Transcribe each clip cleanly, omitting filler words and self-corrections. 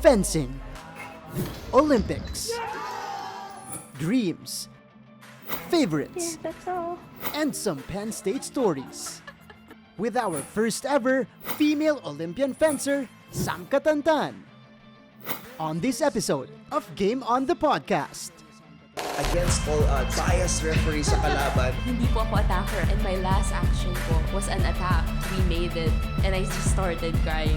fencing, Olympics, dreams, favorites, That's all. and some Penn State stories. With our first ever female Olympian fencer, Sam Catantan. On this episode of Game on the Podcast. Against all odds, biased referee sa kalaban. Hindi po ako attacker and my last action po was an attack. We made it and I just started crying.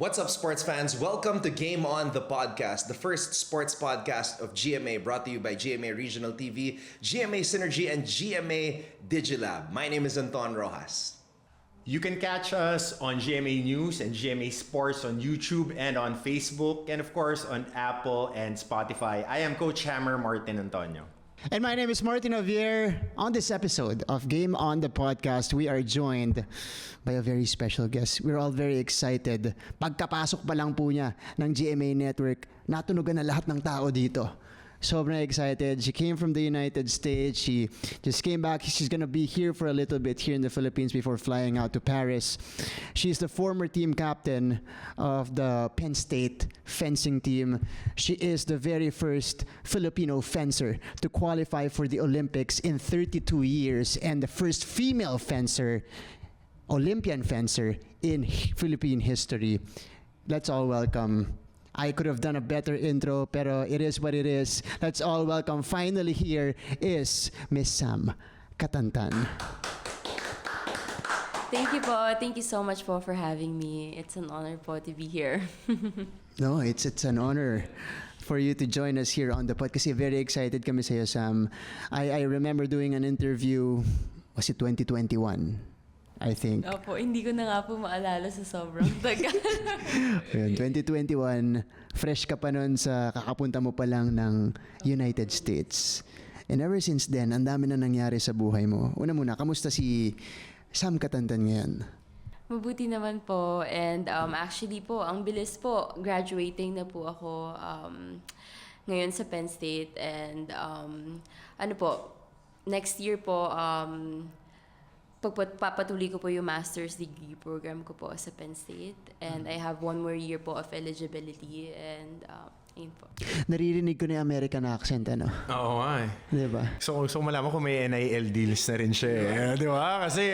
What's up, sports fans? Welcome to Game On the Podcast, the first sports podcast of GMA, brought to you by GMA Regional TV, GMA Synergy, and GMA Digilab. My name is Anton Rojas. You can catch us on GMA News and GMA Sports on YouTube and on Facebook, and of course on Apple and Spotify. I am Coach Hammer Martin Antonio. And my name is Martin Javier. On this episode of Game on the Podcast, we are joined by a very special guest. We're all very excited. Pagkapasok pa lang po niya ng GMA Network, natunugan na lahat ng tao dito. Sobrang excited. She came from the United States. She just came back. She's gonna be here for a little bit here in the Philippines before flying out to Paris. She's the former team captain of the Penn State fencing team. She is the very first Filipino fencer to qualify for the Olympics in 32 years and the first female fencer, Olympian fencer in Philippine history. Let's all welcome. I could have done a better intro, pero it is what it is. Let's all welcome. Finally here is Miss Sam Catantan. Thank you po. Thank you so much po for having me. It's an honor po to be here. No, it's an honor for you to join us here on the pod kasi very excited kami sa'yo, Sam. I remember doing an interview, was it 2021? I think. Opo, hindi ko na nga po maalala sa sobrang tagal. Ayun, 2021, fresh ka pa nun sa kakapunta mo pa lang ng United States. And ever since then, ang dami na nangyari sa buhay mo. Una muna, kamusta si Sam Catantan ngayon? Mabuti naman po. And actually po, ang bilis po. Graduating na po ako ngayon sa Penn State. And ano po, next year po, papatuloy ko po yung master's degree program ko po sa Penn State. And I have one more year po of eligibility. And yun po. Naririnig ko na yung American accent, ano? Oo nga eh. Diba? So malaman ko may NIL deals na rin siya eh. Di ba? Kasi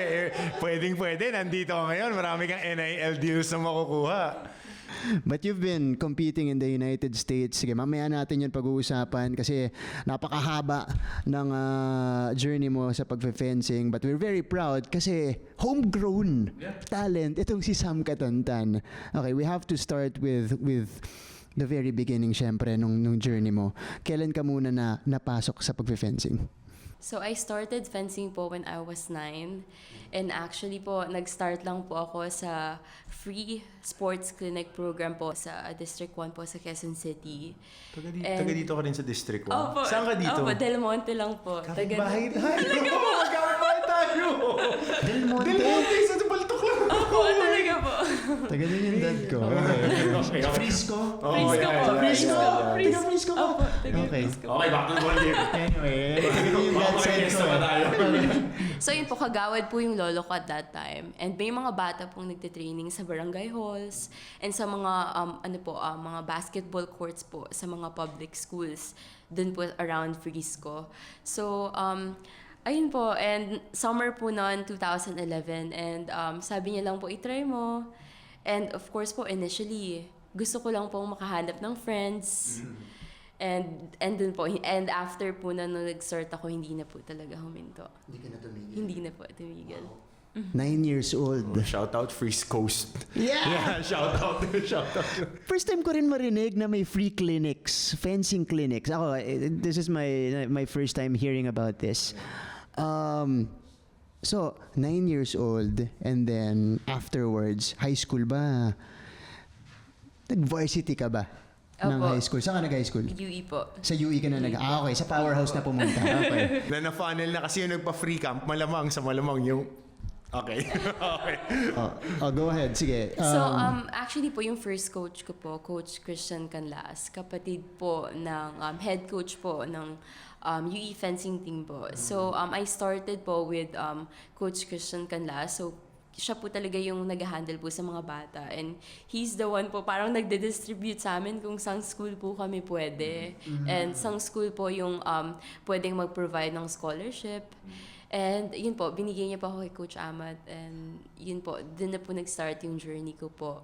pwede, nandito ka ngayon. Marami kang NIL deals na makukuha. But you've been competing in the United States. Sige, mamaya natin yun pag-uusapan kasi napakahaba ng journey mo sa pag-fencing. But we're very proud kasi homegrown talent itong si Sam Catantan. Okay, we have to start with the very beginning, syempre, nung journey mo. Kailan ka muna na napasok sa pag-fencing? So I started fencing po when I was 9. And actually po, nag-start lang po ako sa free sports clinic program po sa District 1 po sa Quezon City. Taga dito ka rin sa District 1? Opo, Saan ka dito? Opo, Del Monte lang po. Bahay tayo! Magkabahay tayo! Del Monte! Sa Baltok lang! Opo, talaga po. Taga din yung dad ko. Okay. Frisco? Frisco po. Frisco? Frisco. Taga Frisco ko? Opo, taga Okay. Frisco. Okay, back to the ball game. Anyway, taga din yung dad side ko. So yun po, kagawad po yung lolo ko at that time. And may mga bata pong nagtitraining sa barangay halls and sa mga mga basketball courts po sa mga public schools dun po around Frisco. So ayun po, and summer po noon 2011 and sabi niya lang po i-try mo. And of course po initially gusto ko lang pong makahanap ng friends. And dun po, and after po na nung nag-start ako, hindi na po talaga huminto. Hindi ka na tumigil. Hindi na po tumigil. 9 years old. Shoutout Frisco Coast. Yeah! Shoutout. First time ko rin marinig na may free clinics, fencing clinics. Ako, this is my first time hearing about this. So, 9 years old, and then afterwards, high school ba? Nag-varsity ka ba? Ng Opo. high school. Saan ka nag-high school? UE po. Sa UE ka na okay. Sa powerhouse na pumunta. Okay. Na-funnel na kasi yung nagpa-free camp, malamang yung... Okay. Okay. Go ahead. Sige. So, actually po, yung first coach ko po, Coach Christian Canlas, kapatid po ng head coach po ng UE fencing team po. So I started po with Coach Christian Canla. So siya po talaga yung nag-handle po sa mga bata. And he's the one po parang nagde-distribute sa amin kung sang school po kami pwede. And sang school po yung pwedeng mag-provide ng scholarship. And yun po, binigay niya po ako kay Coach Amat. And yun po, din na po nag-start yung journey ko po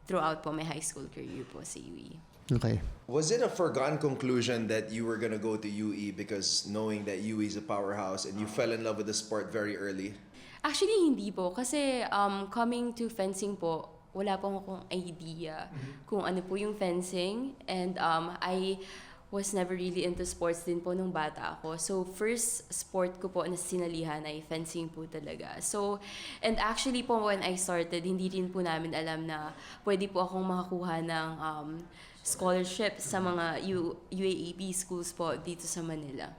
throughout po my high school career po sa UE. Okay. Was it a foregone conclusion that you were gonna go to UE because knowing that UE is a powerhouse and you fell in love with the sport very early? Actually, hindi po. Kasi coming to fencing po, wala po akong idea kung ano po yung fencing. And I was never really into sports din po nung bata ako. So, first sport ko po na sinalihan ay fencing po talaga. So, and actually po when I started, hindi rin po namin alam na pwede po akong makakuha ng scholarship sa mga UAAP schools po dito sa Manila.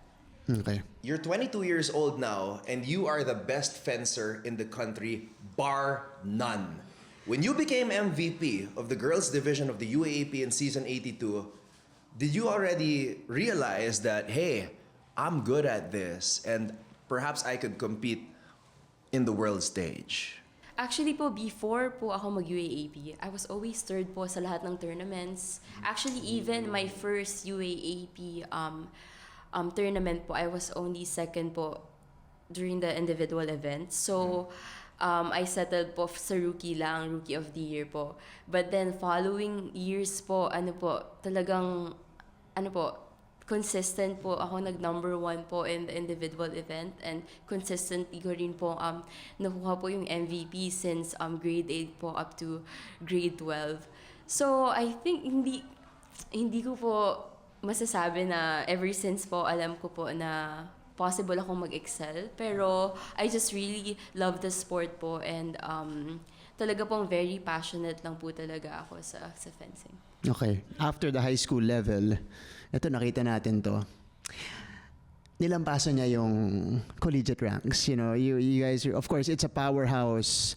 Okay. You're 22 years old now, and you are the best fencer in the country, bar none. When you became MVP of the girls' division of the UAAP in season 82, did you already realize that, hey, I'm good at this, and perhaps I could compete in the world stage? Actually po, before po ako mag-UAAP, I was always third po sa lahat ng tournaments. Actually, even my first UAAP tournament po, I was only second po during the individual events. So, I settled po sa rookie of the year po. But then, following years po, talagang, consistent po ako nag-number 1 po in the individual event. And consistently ko rin po, nakuha po yung MVP since grade 8 po up to grade 12. So, I think hindi ko po masasabi na ever since po alam ko po na possible akong mag-excel, pero I just really love the sport po, and talaga pong very passionate lang po talaga ako sa fencing. Okay. After the high school level, ito nakita natin to. Nilampasan niya yung collegiate ranks. You know, you guys are, of course, it's a powerhouse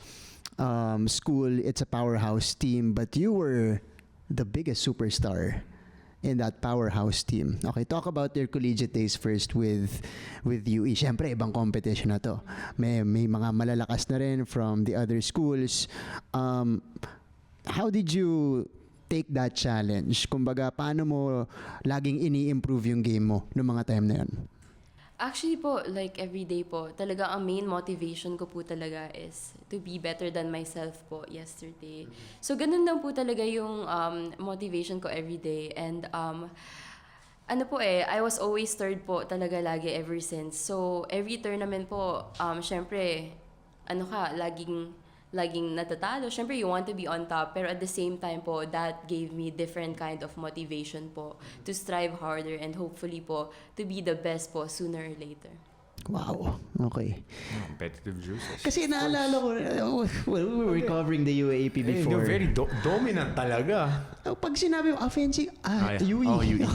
school, it's a powerhouse team, but you were the biggest superstar in that powerhouse team. Okay, talk about your collegiate days first with UE. Siyempre, ibang competition na to. May mga malalakas na rin from the other schools. How did you take that challenge? Kumbaga, paano mo laging ini-improve yung game mo noong mga time na yun? Actually po, like every day po, talaga ang main motivation ko po talaga is to be better than myself po yesterday. So ganun lang po talaga yung motivation ko every day. And I was always third po talaga lagi ever since. So every tournament po, syempre, laging natatalo. Syempre, you want to be on top. Pero at the same time po, that gave me different kind of motivation po to strive harder and hopefully po to be the best po sooner or later. Wow. Okay. Competitive juices. Kasi naalala ko, well, we were covering the UAAP before. Very dominant talaga. Pag sinabi mo, offensive, UE. Oh, UE.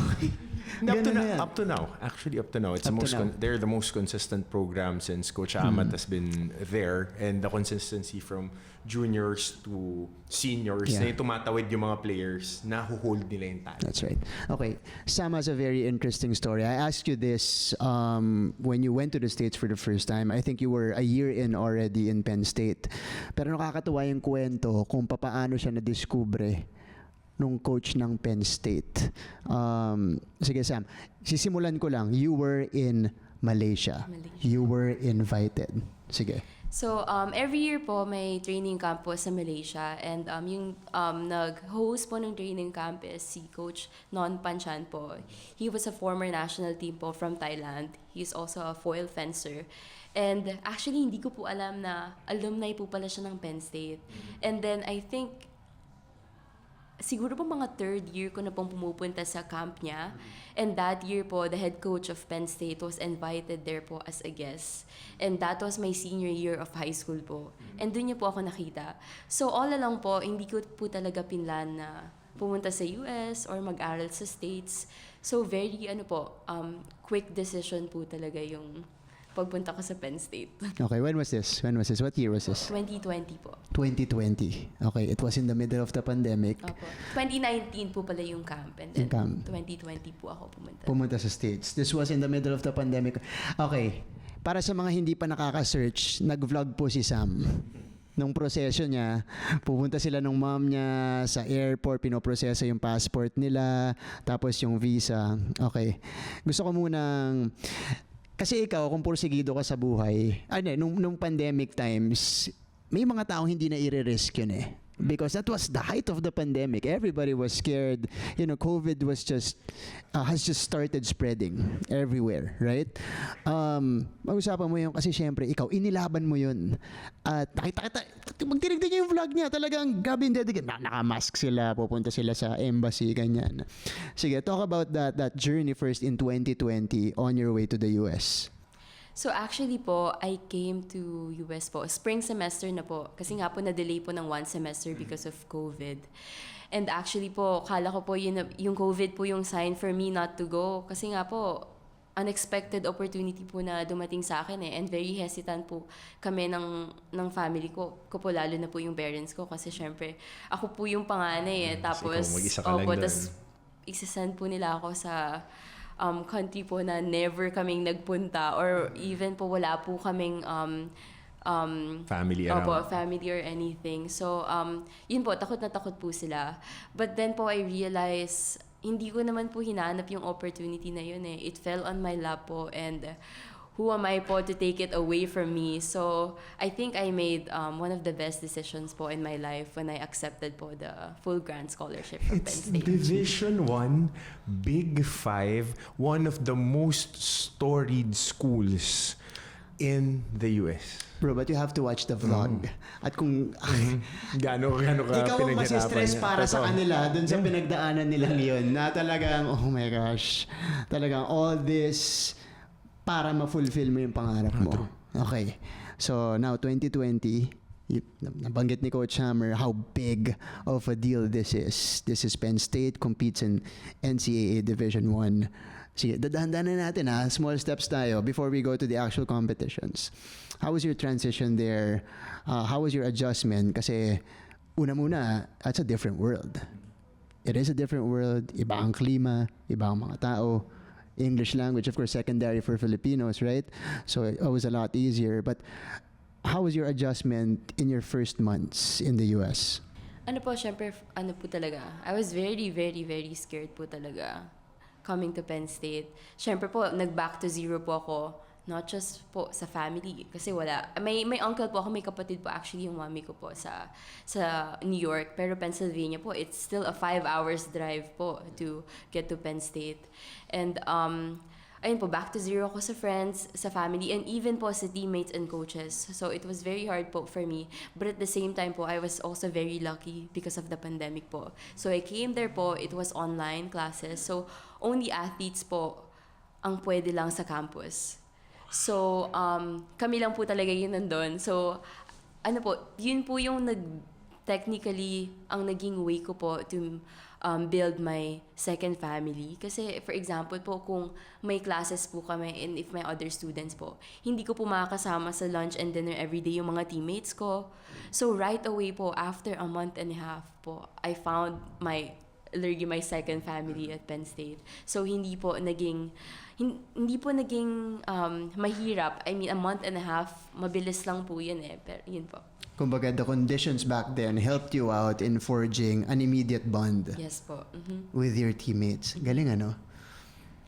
Ganun Up to now, it's Up to now. they're the most consistent program since Coach Amat has been there, and the consistency from juniors to seniors, na tumatawid yung mga players, na hold nila yung talent. That's right. Okay. Sam has a very interesting story. I asked you this when you went to the States for the first time. I think you were a year in already in Penn State. Pero nakakatuwa yung kwento kung papaano siya na-discover nung coach ng Penn State. Sige Sam, sisimulan ko lang. You were in Malaysia. You were invited. Sige. So, every year po may training camp po sa Malaysia, and yung nag-host po ng training camp is si Coach Non Panchan po. He was a former national team po from Thailand. He's also a foil fencer. And actually, hindi ko po alam na alumni po pala siya ng Penn State. And then, I think, siguro po mga third year ko na pong pumupunta sa camp niya. And that year po, the head coach of Penn State was invited there po as a guest. And that was my senior year of high school po. And doon niya po ako nakita. So all along po, hindi ko po talaga pinlan na pumunta sa US or mag-aral sa States. So very, quick decision po talaga yung pagpunta ko sa Penn State. Okay, when was this? What year was this? 2020 po. 2020. Okay, it was in the middle of the pandemic. Opo. 2019 po pala yung camp. And then 2020 po ako pumunta. Pumunta sa States. This was in the middle of the pandemic. Okay, para sa mga hindi pa nakaka-search, nag-vlog po si Sam. Nung proseso niya, pupunta sila nung mom niya sa airport, pinoproseso yung passport nila, tapos yung visa. Okay. Gusto ko munang, kasi ikaw, kung porsigido ka sa buhay, nung pandemic times, may mga taong hindi na i-risk yun eh. Because that was the height of the pandemic. Everybody was scared. You know, COVID was has just started spreading everywhere, right? Mag-usapan mo yun kasi syempre, ikaw, inilaban mo yun. At nakita, magtinig din yung vlog niya. Talagang grabe yung dedication. Naka-mask sila, pupunta sila sa embassy, ganyan. Sige, talk about that journey first in 2020 on your way to the US. So actually po, I came to US po. Spring semester na po. Kasi nga po na-delay po ng 1 semester because of COVID. And actually po, kala ko po yung COVID po yung sign for me not to go. Kasi nga po, unexpected opportunity po na dumating sa akin eh. And very hesitant po kami ng family ko. Ko po lalo na po yung parents ko. Kasi syempre, ako po yung panganay eh. Tapos, tapos isasend po nila ako sa country po na never kaming nagpunta or even po wala po kaming family around. Family or anything. So, yun po, takot na takot po sila. But then po, I realized, hindi ko naman po hinanap yung opportunity na yun eh. It fell on my lap po and who am I po to take it away from me? So, I think I made one of the best decisions po in my life when I accepted po the full grant scholarship from Penn State. Division 1, Big 5, one of the most storied schools in the US. Bro, but you have to watch the vlog. At kung Gaano ka ikaw ang pinaghirapan masistress niya. para sa kanila dun sa pinagdaanan nila ngayon na talagang, oh my gosh, talagang all this para ma-fulfill mo yung pangarap mo. Okay. So, now, 2020, nabanggit ni Coach Hammer how big of a deal this is. This is Penn State, competes in NCAA Division 1. Sige, dadahan-dahan na natin ha. Small steps tayo before we go to the actual competitions. How was your transition there? How was your adjustment? Kasi, una-muna, that's a different world. It is a different world. Iba ang klima, iba ang mga tao. English language, of course, secondary for Filipinos, right? So it was a lot easier. But how was your adjustment in your first months in the US? Syempre, po talaga. I was very, very, very scared po talaga coming to Penn State. Syempre po, nag-back to zero po ako. Not just po sa family. Kasi wala. May uncle po ako, may kapatid po. Actually, yung mommy ko po sa New York. Pero Pennsylvania po, it's still a 5 hours drive po to get to Penn State. And, ayun po, back to zero ako sa friends, sa family, and even po sa teammates and coaches. So, it was very hard po for me. But at the same time po, I was also very lucky because of the pandemic po. So, I came there po, it was online classes. So, only athletes po ang pwede lang sa campus. So, kami lang po talaga yun nandun. So, yun po yung technically, ang naging way ko po to build my second family. Kasi, for example po, kung may classes po kami and if may other students po, hindi ko po makakasama sa lunch and dinner everyday yung mga teammates ko. So, right away po, after a month and a half po, I found my second family at Penn State. So, hindi po naging mahirap. I mean, a month and a half, mabilis lang po yun eh. Pero yun po. Kumbaga, the conditions back then helped you out in forging an immediate bond Yes po. Mm-hmm. with your teammates. Galing ano?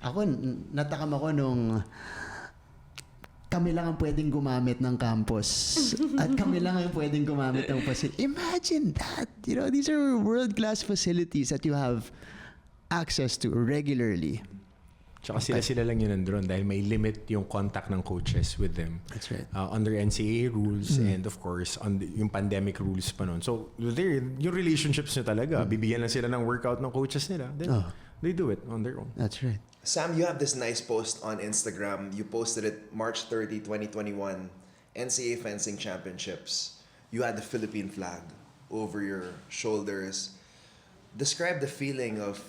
Ako, natakam ako nung kami lang ang pwedeng gumamit ng campus at kami lang ang pwedeng gumamit ng facility. Imagine that! You know, these are world-class facilities that you have access to regularly. Tsaka sila lang yun nandun dahil may limit yung contact ng coaches with them. That's right. Under NCAA rules and of course on yung pandemic rules pa nun. So there, yung relationships nyo talaga, bibigyan lang sila ng workout ng coaches nila. Then they do it on their own. That's right. Sam, you have this nice post on Instagram. You posted it March 30, 2021, NCAA Fencing Championships. You had the Philippine flag over your shoulders. Describe the feeling of,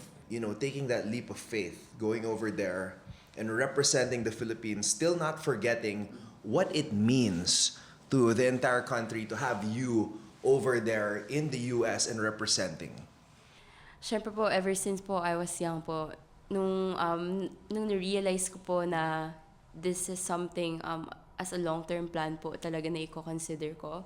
taking that leap of faith, going over there, and representing the Philippines, still not forgetting what it means to the entire country to have you over there in the US and representing? Siyempre po, ever since po I was young po, nung na-realize ko po na this is something as a long-term plan po talaga na i-consider ko.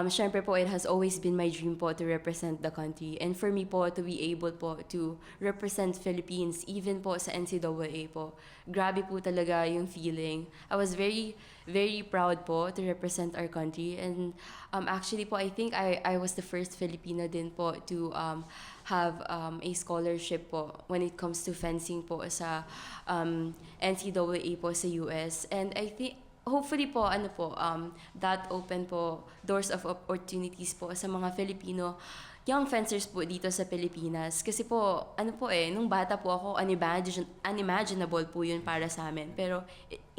Siyempre po, it has always been my dream po to represent the country. And for me po, to be able po to represent Philippines, even po sa NCAA po, grabe po talaga yung feeling. I was very, very proud po to represent our country. And actually po, I think I was the first Filipino din po to have a scholarship po when it comes to fencing po sa NCAA po sa US. And I think, hopefully po, that open po doors of opportunities po sa mga Filipino young fencers po dito sa Pilipinas. Kasi po, nung bata po ako, unimaginable po yun para sa amin. Pero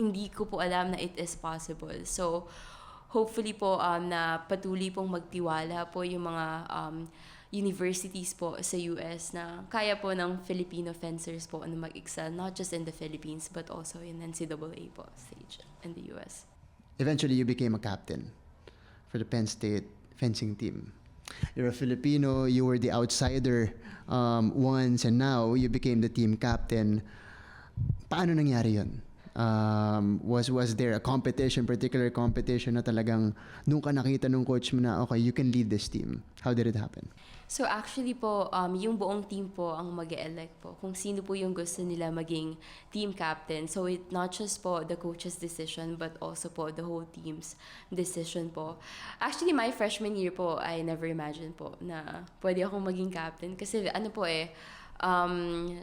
hindi ko po alam na it is possible. So, hopefully po, na patuloy pong magtiwala po yung mga universities po sa US na kaya po ng Filipino fencers po na mag-excel, not just in the Philippines, but also in NCAA po stage in the US. Eventually, you became a captain for the Penn State fencing team. You're a Filipino, you were the outsider once, and now you became the team captain. Paano nangyari yun? Was there a particular competition na talagang nung ka nakita nung coach mo na, okay, you can lead this team? How did it happen? So actually po, yung buong team po ang mag-elect po kung sino po yung gusto nila maging team captain. So it not just po the coach's decision but also po the whole team's decision po. Actually, my freshman year po, I never imagined po na pwede akong maging captain kasi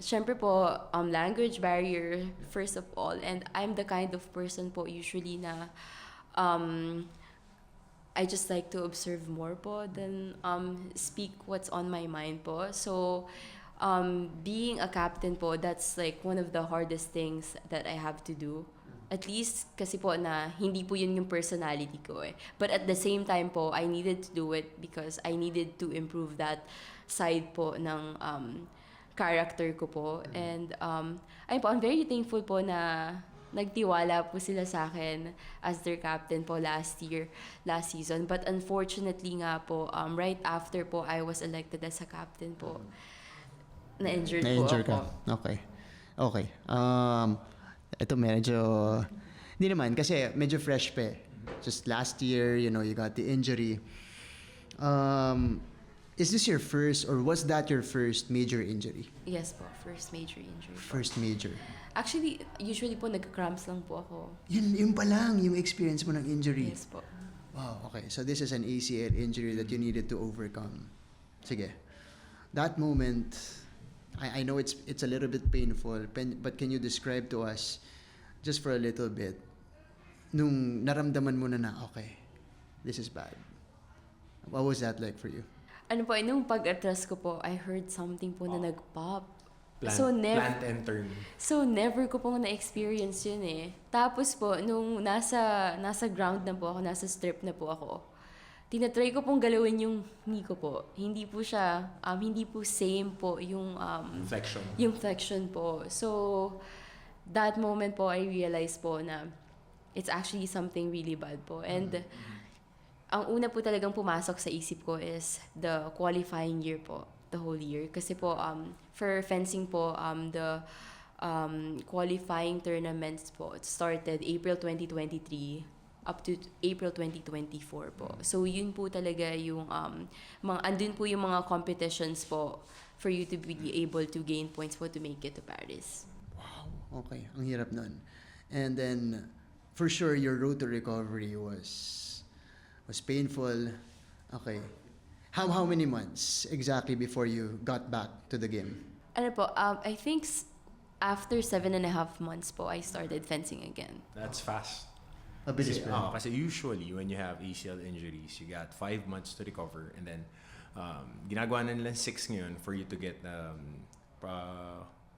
syempre po, language barrier first of all, and I'm the kind of person po usually na I just like to observe more po than speak what's on my mind po. So, being a captain po, that's like one of the hardest things that I have to do. At least kasi po na hindi po yun yung personality ko eh. But at the same time po, I needed to do it because I needed to improve that side po ng character ko po. And I'm very thankful po na nagtiwala po sila sa akin as their captain po last season. But unfortunately nga po, right after po I was elected as a captain po, na-injured po ako. Ka? Okay. Ito medyo, hindi naman, kasi medyo fresh pa eh. Just last year, you got the injury. Is this your first, or was that your first major injury? Yes po, first major injury po. First major. Actually, usually po nagka-cramps lang po ako. Yun pa lang, yung experience mo ng injury. Yes po. Wow, okay. So this is an ACL injury that you needed to overcome. Sige. That moment, I know it's a little bit painful, but can you describe to us, just for a little bit, nung naramdaman mo na okay, this is bad. What was that like for you? Nung pag-atras ko po, I heard something po na nag-pop. Plant and turn. So, never ko pong na-experience yun eh. Tapos po, nung nasa ground na po ako, nasa strip na po ako, tinatry ko pong galawin yung knee ko po. Hindi po siya, hindi po same po yung flexion. Yung flexion po. So, that moment po, I realized po na it's actually something really bad po. And ang una po talagang pumasok sa isip ko is the qualifying year po. The whole year. Kasi po, for fencing po, the qualifying tournaments po, it started April 2023 up to April 2024 po. So, yun po talaga yung, andun po yung mga competitions po for you to be able to gain points po to make it to Paris. Wow, okay. Ang hirap nun. And then, for sure, your road to recovery was painful. Okay. How many months exactly before you got back to the game? I think after 7.5 months po, I started fencing again. That's fast. Mabilis pa. Kasi usually, when you have ACL injuries, you got 5 months to recover, and then ginagawa na nila 6 ngayon for you to get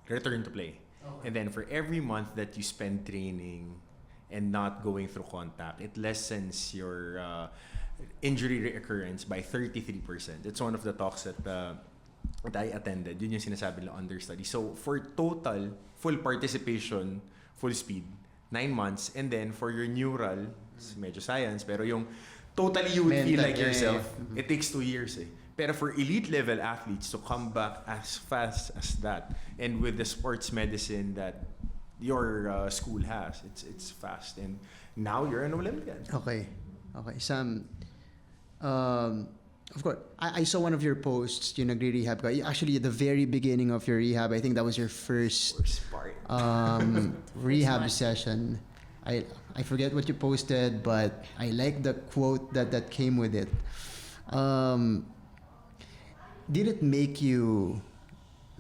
return to play. Okay. And then for every month that you spend training and not going through contact, it lessens your injury reoccurrence by 33%. It's one of the talks that that I attended, yun yung sinasabi nila understudy. So, for total, full participation, full speed, 9 months. And then, for your neural, medyo science, pero yung totally you would feel like yourself, it takes 2 years eh. Pero for elite level athletes to come back as fast as that, and with the sports medicine that your school has, it's fast. And now you're an Olympian. Okay. Sam, of course, I saw one of your posts, yung nagre-rehab ka. Actually, at the very beginning of your rehab, I think that was your first Part. rehab session. I forget what you posted, but I like the quote that came with it. Did it make you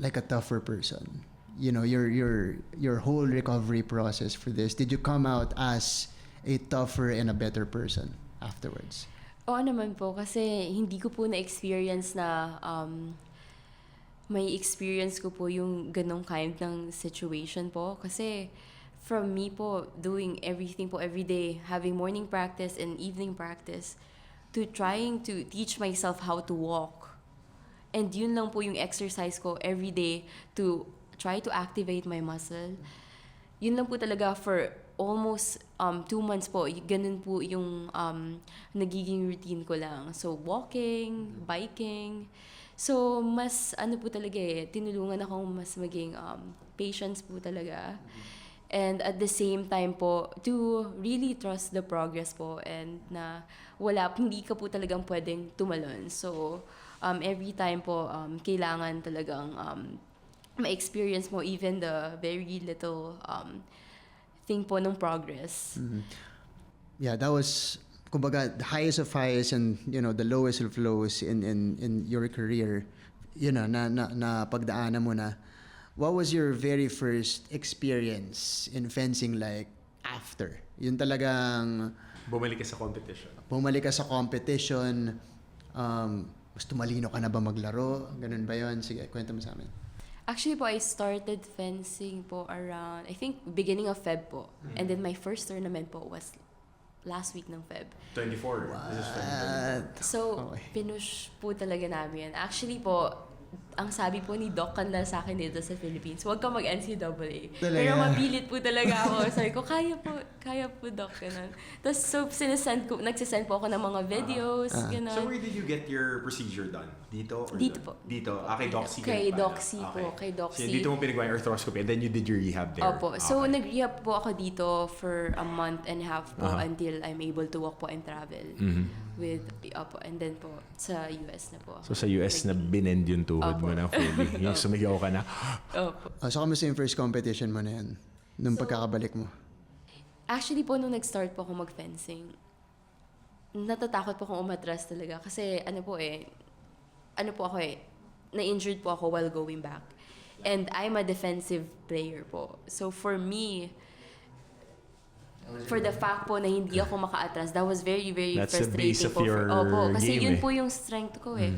like a tougher person? You know, your whole recovery process for this. Did you come out as a tougher and a better person afterwards? Oo naman po, kasi hindi ko po na-experience na may experience ko po yung ganong kind ng situation po. Kasi from me po, doing everything po every day, having morning practice and evening practice, to trying to teach myself how to walk. And yun lang po yung exercise ko every day to try to activate my muscle. Yun lang po talaga for almost 2 months po. Ganun po yung nagiging routine ko lang. So, walking, biking. So, mas ano po talaga tinulungan akong mas maging patience po talaga. And at the same time po, to really trust the progress po and na hindi ka po talagang pwedeng tumalon. So, every time po, kailangan talagang ma-experience mo even the very little thing po ng progress. Mm-hmm. Yeah, that was kumbaga the highest of highs and the lowest of lows in your career. Na pagdaanan mo na. What was your very first experience in fencing like after? Yun talagang Bumalik ka sa competition. Bumalik ka sa competition. Mas tumalino ka na ba maglaro? Ganun ba yun? Sige, kwento mo sa amin. Actually po, I started fencing po around, I think, beginning of Feb po. Mm-hmm. And then my first tournament po was last week ng Feb. 24. This is Feb 24. So, pinush po talaga namin. Actually po, ang sabi po ni Doc Canla sa akin dito sa Philippines, huwag ka mag-NCAA. Talaga? Pero mapilit po talaga ako. Sabi ko, kaya po Doc. Ganun. Tapos, so, nagsisend po ako ng mga videos. Ganun. So where did you get your procedure done? Dito? Or Dito doon? po. Dito? Kay Doxy. Kay Doxy po. Kay Doxy. So dito mo pinagawa yung arthroscopy and then you did your rehab there? Opo. So, nag-rehab po ako dito for a month and a half po until I'm able to walk po and travel. With, and then po, sa US na po. So sa US na binend yung tuhod mo na fully. Yung sumigaw ka na. Opo. So, kamusta yung first competition mo na yan? Nung pagkakabalik mo? Actually po, nung nag-start po ako mag-fencing, natatakot po akong umatras talaga. Kasi na-injured po ako while going back. And I'm a defensive player po. So for me, for the fact po na hindi ako maka-atras, that was very, very That's the frustrating base of po. your Kasi game, yun po yung strength ko eh.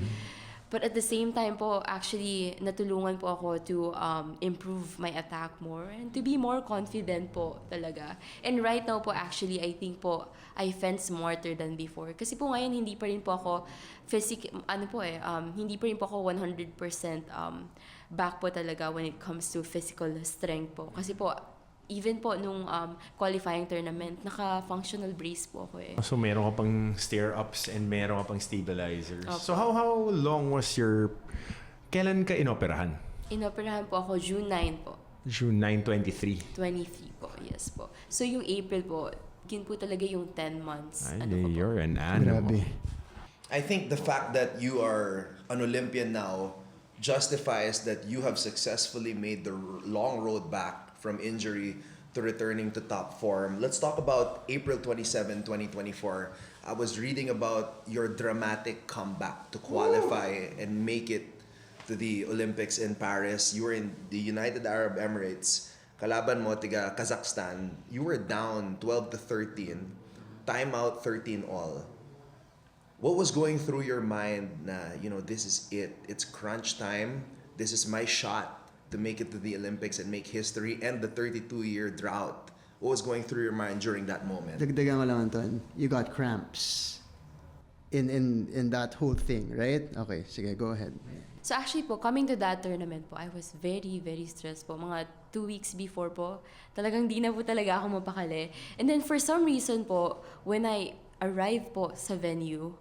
But at the same time po, actually, natulungan po ako to improve my attack more and to be more confident po talaga. And right now po, actually, I think po, I fence smarter than before. Kasi po ngayon, hindi pa rin po ako hindi pa rin po ako 100% back po talaga when it comes to physical strength po. Kasi po, even po nung qualifying tournament, naka-functional brace po ako eh. So meron ka pang stair-ups and meron ka pang stabilizers. Opo. So how long was kailan ka inoperahan? Inoperahan po ako June 9 po. June 9, 23. 23 po, yes po. So yung April po, yun po talaga yung 10 months. Ay, ko po. you're an animal. Grabe. I think the fact that you are an Olympian now justifies that you have successfully made the long road back from injury to returning to top form. Let's talk about April 27, 2024. I was reading about your dramatic comeback to qualify and make it to the Olympics in Paris. You were in the United Arab Emirates. Kalaban mo, tiga Kazakhstan. You were down 12 to 13. Timeout 13 all. What was going through your mind na, this is it. It's crunch time. This is my shot to make it to the Olympics and make history and the 32-year drought. What was going through your mind during that moment? Dagdagan ko lang, Anton. You got cramps in that whole thing, right? Okay, sige, go ahead. So actually po, coming to that tournament po, I was very, very stressed po. Mga 2 weeks before po, talagang di na po talaga ako mapakali. And then for some reason po, when I arrived po sa venue,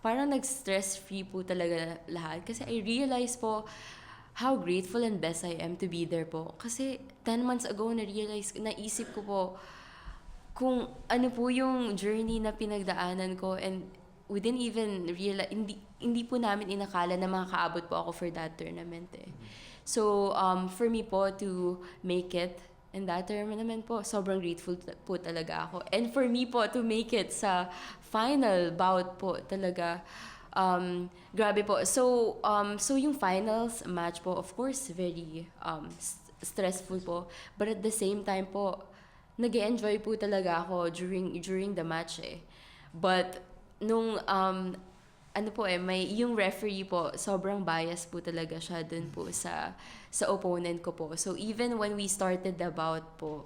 parang nag-stress-free po talaga lahat. Kasi I realized po how grateful and blessed I am to be there po. Kasi 10 months ago, naisip ko po kung ano po yung journey na pinagdaanan ko, and we didn't even realize, hindi po namin inakala na makakaabot po ako for that tournament eh. So, for me po to make it in that tournament po, sobrang grateful po talaga ako. And for me po to make it sa final bout po talaga, grabe po. So yung finals match po, of course, very stressful po. But at the same time po, nag-enjoy po talaga ako during the match eh. But nung ano po eh, yung referee po, sobrang bias po talaga siya dun po sa opponent ko po. So even when we started the bout po,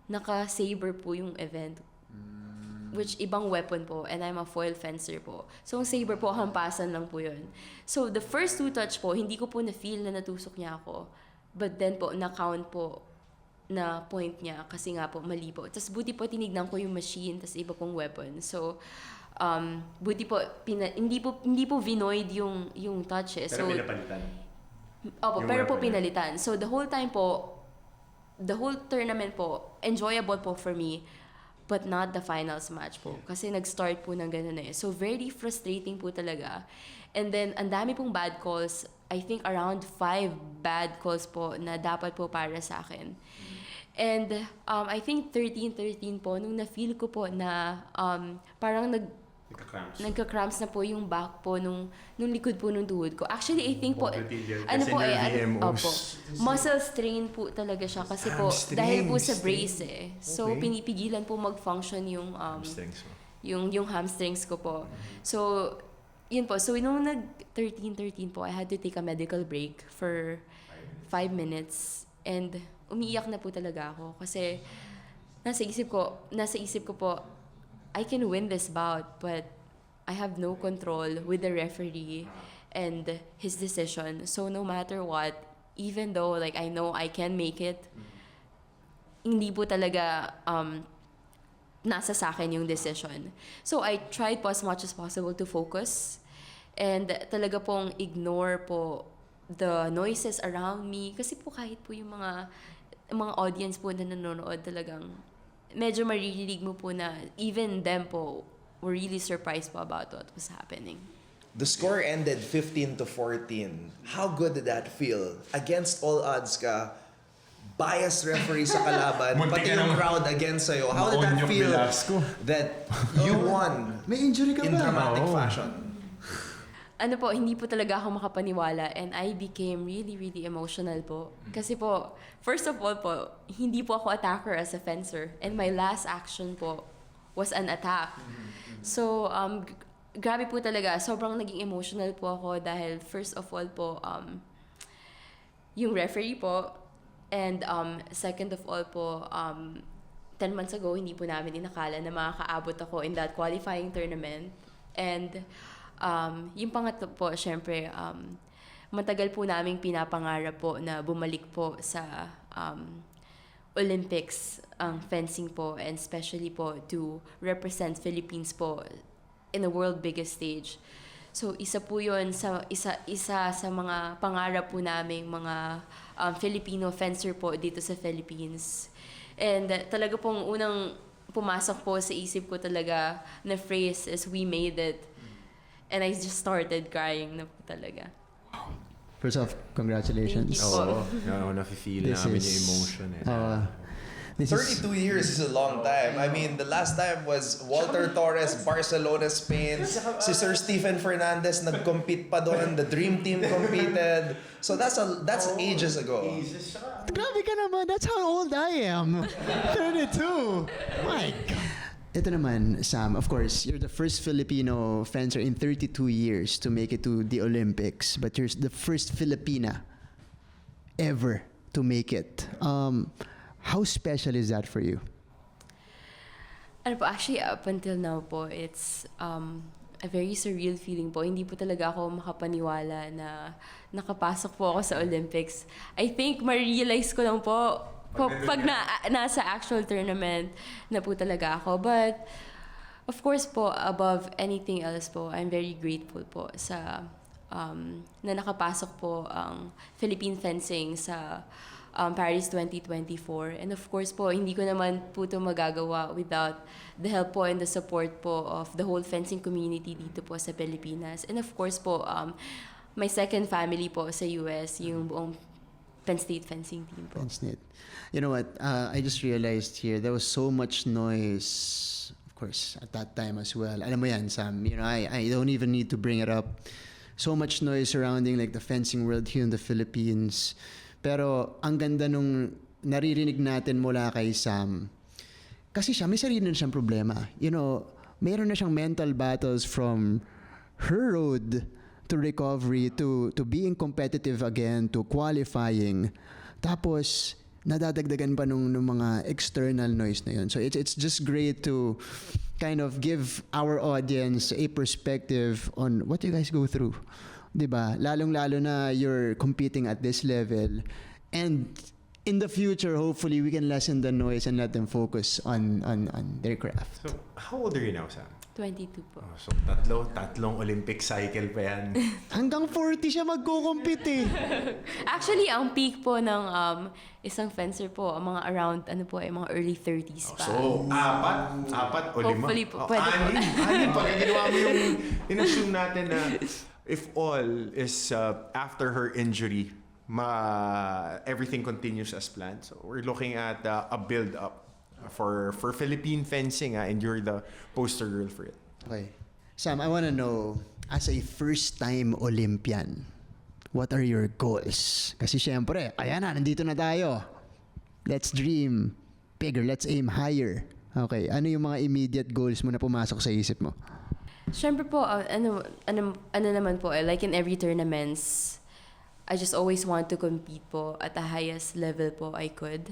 naka-saber po yung event. Which ibang weapon po, and I'm a foil fencer po. So ang saber po, hampasan lang po yun. So the first 2 touch po, hindi ko po na-feel na natusok niya ako. But then po, na-count po na point niya kasi nga po, mali po. Tapos buti po tinignan ko yung machine, tapos iba pong weapon. So, buti po, hindi po vinoid yung touch eh. Pero so, pinapalitan. Opo, Yung pero po weapon. pinalitan. So the whole time po, the whole tournament po, enjoyable po for me, but not the finals match po. Kasi nag-start po ng ganun eh. So very frustrating po talaga. And then, ang dami pong bad calls. I think around 5 bad calls po na dapat po para sa akin. And I think 13-13 po, nung na-feel ko po na parang nagka-cramps na po yung back po nung likod po nung tuhod ko. Actually, I think po, ano po eh, opo, muscle strain po talaga siya kasi po, dahil po sa brace eh. So, pinipigilan po mag-function yung yung hamstrings ko po. So, yun po. So, nung nag-13-13 po, I had to take a medical break for 5 minutes. And umiiyak na po talaga ako kasi nasa isip ko po, I can win this bout, but I have no control with the referee and his decision. So no matter what, even though like I know I can make it, hindi po talaga nasa sa akin yung decision. So I tried po as much as possible to focus and talaga pong ignore po the noises around me. Kasi po kahit po yung mga audience po na nanonood, talagang medyo maririnig mo po na even them po were really surprised po about what was happening. The score ended 15-14. How good did that feel? Against all odds ka, biased referee sa kalaban, pati yung crowd against sa'yo. How did that feel that you won May injury ka in ba? dramatic fashion? Ano po, hindi po talaga ako makapaniwala and I became really, really emotional po. Kasi po, first of all po, hindi po ako attacker as a fencer and my last action po was an attack. So, grabe po talaga. Sobrang naging emotional po ako dahil first of all po, yung referee po and second of all po, 10 months ago, hindi po namin inakala na makakaabot ako in that qualifying tournament. And yung pangatlo po, syempre, matagal po naming pinapangarap po na bumalik po sa Olympics ang fencing po, and especially po to represent Philippines po in the world biggest stage. So isa po yun sa isa sa mga pangarap po naming mga Filipino fencer po dito sa Philippines. And talaga pong unang pumasok po sa isip ko talaga na phrase is "we made it." And I just started crying na po talaga. First off, congratulations. Thank you. Oo, nafe-feel namin yung emotion eh. This 32 years is a long time. I mean, the last time was Walter Torres, Barcelona, Spain. Si Sir Stephen Fernandez nag-compete pa doon. The Dream Team competed. So that's ages ago. Grabe ka naman. That's how old I am. 32. My God. Ito naman, Sam, of course, you're the first Filipino fencer in 32 years to make it to the Olympics, but you're the first Filipina ever to make it. How special is that for you? Ano po, actually, up until now po, it's, a very surreal feeling po. Hindi po talaga ako makapaniwala na nakapasok po ako sa Olympics. I think ma-realize ko lang po pag nasa actual tournament na po talaga ako. But of course po, above anything else po, I'm very grateful po sa na nakapasok po ang Philippine fencing sa Paris 2024. And of course po, hindi ko naman po ito magagawa without the help po and the support po of the whole fencing community dito po sa Pilipinas. And of course po, my second family po sa US, yung buong Penn State fencing team po. Penn State. You know what? I just realized here there was so much noise, of course, at that time as well. Alam mo yan, Sam. You know, I don't even need to bring it up. So much noise surrounding like the fencing world here in the Philippines. Pero ang ganda nung naririnig natin mula kay Sam. Kasi siya, may sarili na siyang problema. You know, mayroon na siyang mental battles from her road to recovery, to being competitive again, to qualifying. Tapos, nadadagdagan pa nung mga external noise na yun. So it's just great to kind of give our audience a perspective on what you guys go through. 'Di ba? Lalong-lalo na you're competing at this level, and in the future hopefully we can lessen the noise and let them focus on their craft. So, how old are you now, Sam? 22 po. Oh, so, tatlong Olympic cycle pa yan. Hanggang 40 siya magko-compete eh. Actually, ang peak po ng isang fencer po, mga around, mga early 30s pa. So, apat o lima? Hopefully po, pwede po. Anim. Pag ginawa mo yung in-assume natin na if all is after her injury, everything continues as planned. So, we're looking at a build-up for Philippine fencing, and you're the poster girl for it. Okay. Sam, I want to know, as a first-time Olympian, what are your goals? Kasi syempre, ayan na, nandito na tayo. Let's dream bigger, let's aim higher. Okay, ano yung mga immediate goals mo na pumasok sa isip mo? Siyempre po, ano naman po, like in every tournaments, I just always want to compete po at the highest level po I could.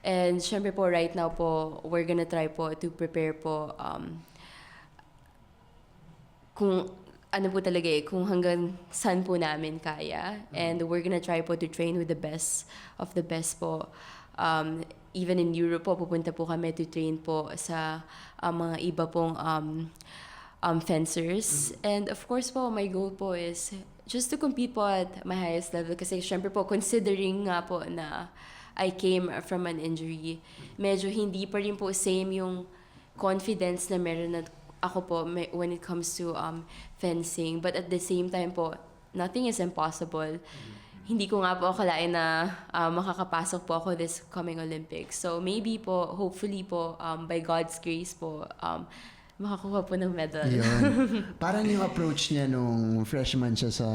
And syempre po, right now po, we're gonna try po to prepare po kung ano po talaga kung hanggang saan po namin kaya. And we're gonna try po to train with the best of the best po. Even in Europe po, pupunta po kami to train po sa mga iba pong fencers. And of course po, my goal po is just to compete po at my highest level. Kasi syempre po, considering nga po na I came from an injury, medyo hindi pa rin po same yung confidence na meron na ako po when it comes to fencing. But at the same time po, nothing is impossible. Hindi ko nga po akalain na makakapasok po ako this coming Olympics. So maybe po, hopefully po, by God's grace po, makakuha po ng medal. Yun. Parang yung approach niya nung freshman siya sa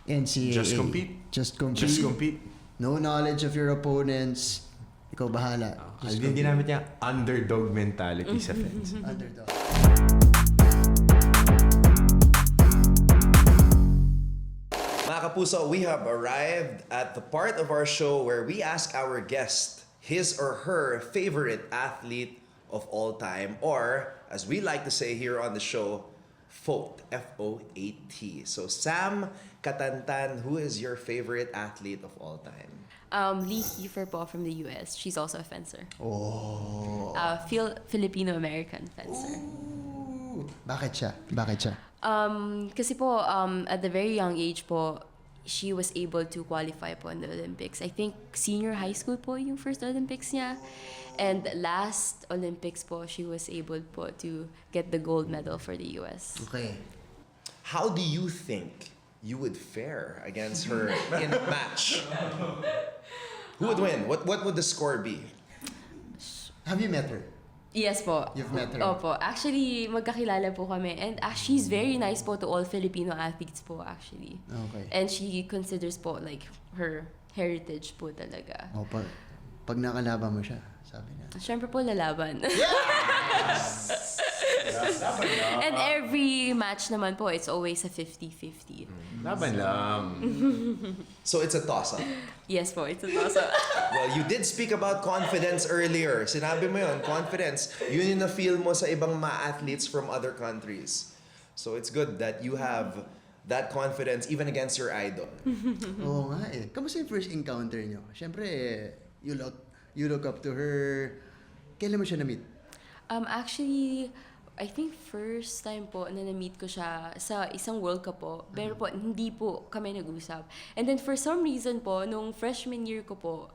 NCAA. Just compete. Just compete. Just compete. No knowledge of your opponents. Ikaw bahala. Hindi namin niya underdog mentality sa fence. Underdog. Mga kapuso, we have arrived at the part of our show where we ask our guest his or her favorite athlete of all time, or as we like to say here on the show, FOAT, F-O-A-T. So Sam Catantan, who is your favorite athlete of all time? Lee Kiefer po from the US. She's also a fencer. Oh. Filipino-American fencer. Ooh. Bakit siya? Kasi po, at the very young age po, she was able to qualify po in the Olympics. I think senior high school po yung first Olympics niya. And last Olympics po, she was able po to get the gold medal for the US. Okay. How do you think you would fare against her in a match? Who would win? What would the score be? Have you met her? Yes po. You've met her? Opo. Actually, magkakilala po kami. And she's very nice po to all Filipino athletes po actually. Okay. And she considers po like her heritage po talaga. Oh, pag nakalaban mo siya, sabi niya. Siyempre po lalaban. And every match naman po, it's always a 50-50. Laban lang. So it's a toss-up. Yes po, it's a toss-up. Well, you did speak about confidence earlier. Sinabi mo yun, confidence. Yun yung na-feel mo sa ibang mga athletes from other countries. So it's good that you have that confidence even against your idol. Oo nga eh. Kamusta yung first encounter nyo? Siyempre, you look up to her. Kailan mo siya na-meet? Actually, I think first time po na na-meet ko siya sa isang World Cup po. Pero po, hindi po kami nag-usap. And then for some reason po, nung freshman year ko po,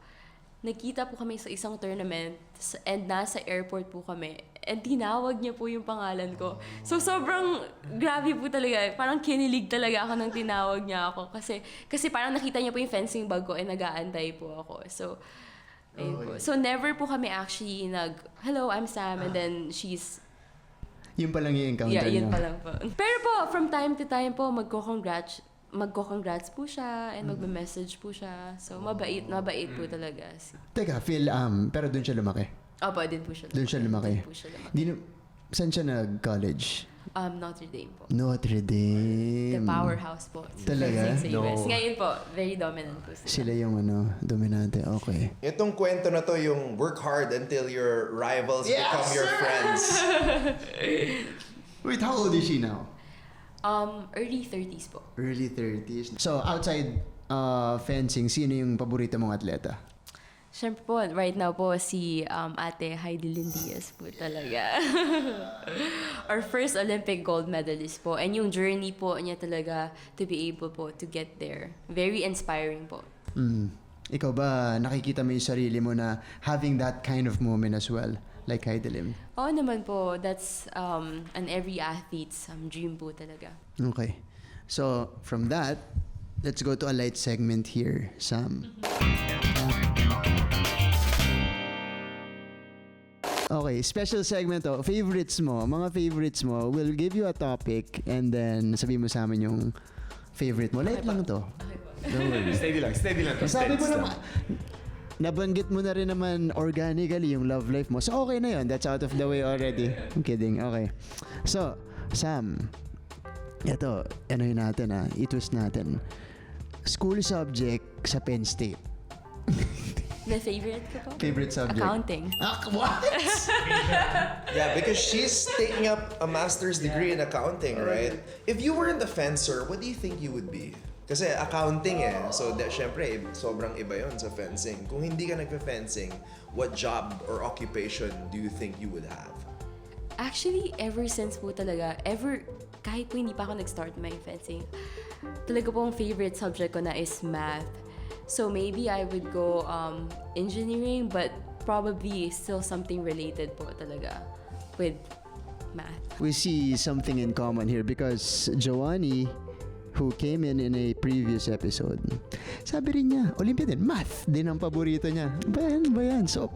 nagkita po kami sa isang tournament and nasa airport po kami. And tinawag niya po yung pangalan ko. So sobrang grabe po talaga. Parang kinilig talaga ako nang tinawag niya ako. Kasi parang nakita niya po yung fencing bag ko and nag-aantay po ako. So, ayun po. So never po kami actually hello, I'm Sam, and then she's... Yun pa lang yung encounter Yeah, yun nyo? pa lang po. Pero po, from time to time po, magko-congrats po siya and magme-message po siya. So, mabait po talaga. Teka, Phil, pero dun siya lumaki? Opo, din po siya lumaki. Dun siya lumaki? Din po siya lumaki. Saan siya nag-college? Notre Dame po. Notre Dame. The powerhouse po. Talaga? Sa US. Ngayon po, very dominant po Sila yung dominante. Okay. Itong kwento na to, yung work hard until your rivals become your friends. Wait, how old is she now? Early 30s po. Early 30s. So, outside fencing, sino yung paborito mong atleta? Siyempre po, right now po, si Ate Heidi Diaz po talaga. Our first Olympic gold medalist po. And yung journey po niya talaga to be able po to get there. Very inspiring po. Ikaw ba, nakikita mo yung sarili mo na having that kind of moment as well? Like Heidi Lim? Oo naman po. That's an every athlete's dream po talaga. Okay. So, from that, let's go to a light segment here, Sam. Okay, special segment to. Favorites mo, mga favorites mo. We'll give you a topic and then sabihin mo sa amin yung favorite mo. Light lang to. Don't worry. Steady lang. Sabi mo naman, nabanggit mo na rin naman organically yung love life mo. So okay na yun. That's out of the way already. I'm kidding. Okay. So, Sam, ito, yun natin i-twist natin. School subject sa Penn State. The favorite ko po? Favorite subject? Accounting. What? Yeah, because she's taking up a master's degree in accounting, right? If you were in the fencer, what do you think you would be? Kasi accounting So, syempre, sobrang iba yun sa fencing. Kung hindi ka nagpe-fencing, what job or occupation do you think you would have? Actually, ever since po talaga, kahit po hindi pa ako nag-start my fencing, talaga pong favorite subject ko na is math. So maybe I would go engineering, but probably still something related po talaga with math. We see something in common here because Joanny, who came in a previous episode, sabi rin niya, Olympian din, math din ang paborito niya. Ba yan? So,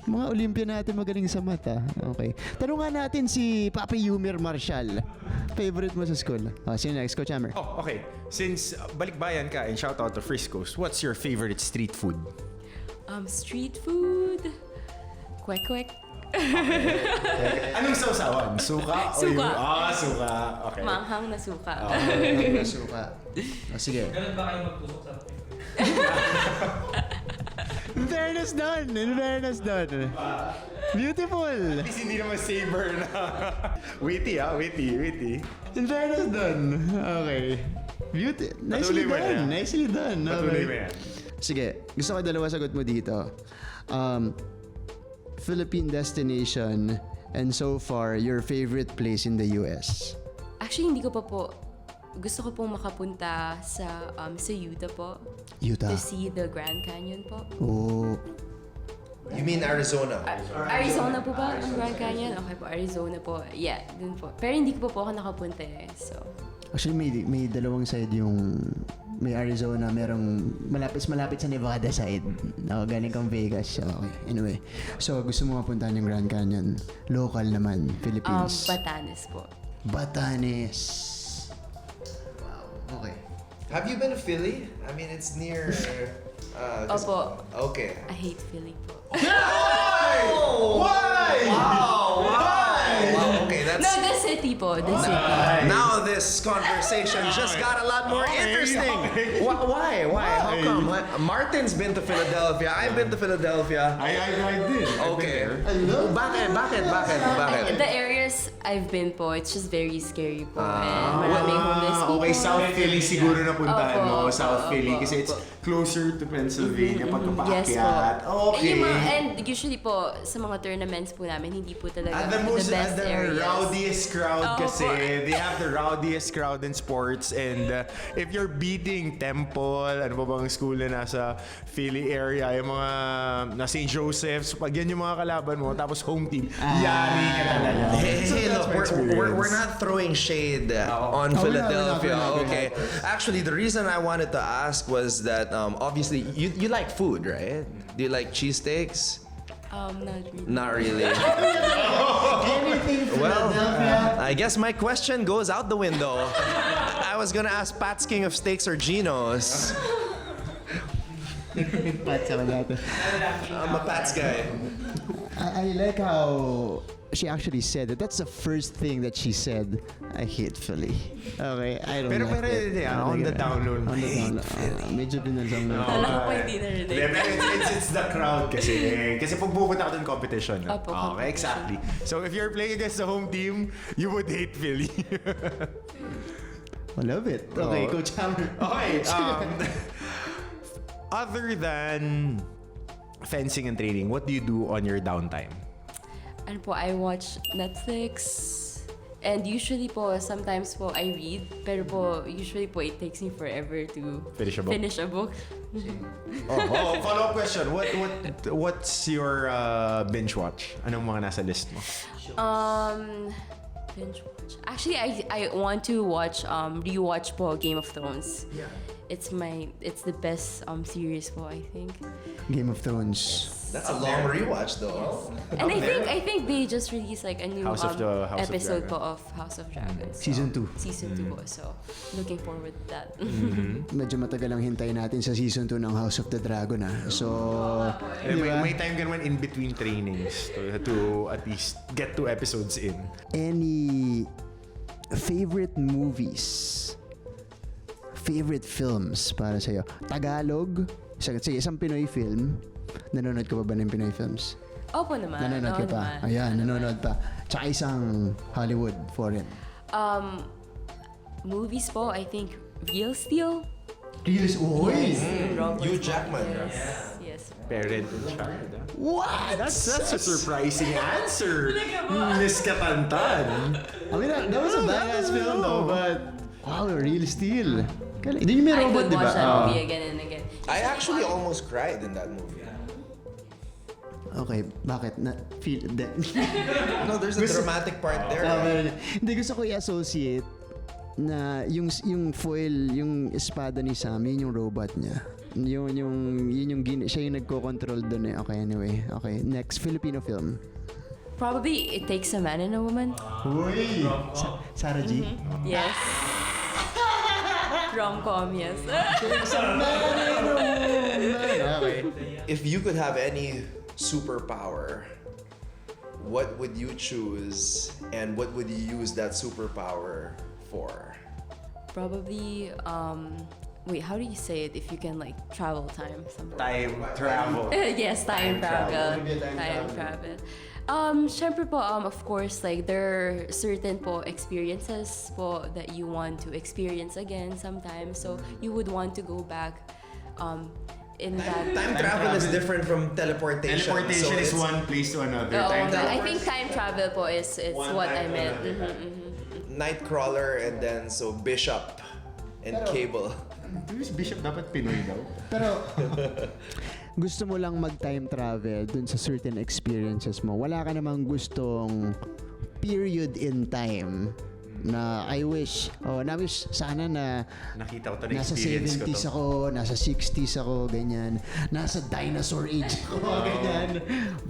mga Olympian natin magaling sa math Okay. Tanungan natin si Papi Yumir Marshall. Favorite mo sa school? Sino next? Coach Hammer. Oh, okay. Since balikbayan ka and shout out to Frisco's, what's your favorite street food? Street food? Kwek-kwek. Anong sausawan? Suka? Suka. Suka. Okay. Manghang na suka. Suka. Sige. Ganun ba kayo magtusok sa In fairness done. Beautiful. At least hindi naman saber na. Witty. In fairness done. Okay. Nicely done. Patuloy mo yan. Sige, gusto ko dalawa sagot mo dito. Philippine destination and so far, your favorite place in the US? Actually, hindi ko pa po. Gusto ko pong makapunta sa Utah po. Utah. To see the Grand Canyon po. Oh. You mean Arizona? Arizona po ba ang Grand Canyon? Okay po, Arizona po. Yeah, dun po. Pero hindi ko po ako nakapunta So, Actually, may dalawang side yung may Arizona, merong malapit sa Nevada side. Galing kang Vegas. Okay. Anyway. So, gusto mo mapuntahan yung Grand Canyon. Local naman, Philippines. Batanes po. Batanes. Wow. Okay. Have you been to Philly? I mean, it's near... Opo. Okay. I hate Philly po. Why? Wow, okay, that's... No, the city po. The city. Now this conversation just got a lot more interesting. Why? How come? Martin's been to Philadelphia. I've been to Philadelphia. I did. Okay. Bakit? The areas I've been po. It's just very scary po. And maraming homeless people. Okay, South Philly siguro napuntahan mo. Opo, South Philly kasi it's closer to Pennsylvania Yes pagkapaakyat. po. Okay. And usually po, sa mga tournaments po namin, hindi po talaga At the best areas. rowdiest crowd Opo. kasi. They have the rowdiest crowd in sports. And if you're beating Temple, ano ba bang school na nasa Philly area, yung mga na St. Joseph's, pag yan yung mga kalaban mo, tapos home team, yari ka talaga. Hey, look, we're not throwing shade on Philadelphia. we're not. Okay. Actually, the reason I wanted to ask was that obviously you like food, right? Do you like cheesesteaks? Not really. Not really. Anything Well, Philadelphia. I guess my question goes out the window. I was gonna ask Pat's King of Steaks or Geno's. Pat sa natin. I'm a Pat's guy. I like how she actually said that. That's the first thing that she said. I hate Philly. Okay, I don't Pero like it. hindi, on the down low. On the down low. Medyo binalsang na. Alam ko hindi narinig. It's the crowd kasi. Kasi pag pupunta ka dun competition. Opo, Okay, exactly. So if you're playing against the home team, you would hate Philly. I love it. Okay, Coach Hammer. Okay. Other than fencing and training, what do you do on your downtime? Ano po, I watch Netflix. And usually po, sometimes po, I read. Pero po, usually po, it takes me forever to Finish a book? Follow-up question. What's your binge watch? Anong mga nasa list mo? Binge watch. Actually, I want to watch, rewatch po Game of Thrones. Yeah. It's the best series po, I think. Game of Thrones. That's a long rewatch, though. And I think they just released like a new House of episode Dragon. po of House of Dragons. Season 2. Season 2 po. So, looking forward to that. Medyo matagal ang hintayin natin sa season 2 ng House of the Dragon So, May time ka naman in between trainings to at least get 2 episodes in. any favorite movies? Favorite films para sa'yo? Tagalog? Sige, isang Pinoy film. Nanonood ka pa ba ng Pinoy films? Opo naman. Nanonood ka oo pa? naman. Ayan, nanonood pa. Tsaka isang Hollywood foreign. Movies po, I think Real Steel. Reels? Uy! Hugh Jackman. Yes. Parent and child. What? That's a surprising answer, Miss Catantan. I mean, that was a badass film though, but wow, Real Steel. Hindi yung may I robot, would di ba? watch that movie again and again. I actually almost cried in that movie. Okay, bakit? Feel that? No, there's a dramatic part there. Right? Hindi, gusto ko i-associate na yung foil, yung espada ni Sam, yun yung robot niya. Siya yung nagko-control doon eh. Okay, anyway. Okay, next, Filipino film. Probably It Takes a Man and a Woman. Uy! Sarah G? Yes. Rom-com, yes. Okay. If you could have any superpower, what would you choose and what would you use that superpower for? Probably, wait, how do you say it if you can like travel time? Something. Time travel. Yes, time travel. Time travel. Syempre po, of course, like there are certain po experiences po that you want to experience again sometimes. So you would want to go back in that. Time travel is different from teleportation. Teleportation so is it's- one place to another. Oo, Time I travel. think time travel po is what I time meant. to another. Nightcrawler and then so Bishop and Cable. Bishop dapat Pinoy daw. Pero, gusto mo lang mag-time travel dun sa certain experiences mo. Wala ka namang gustong period in time na I wish sana na Nakita ko to na nasa experience ko 70s to. ako, nasa 60s ako, ganyan. Nasa dinosaur age ako, ganyan.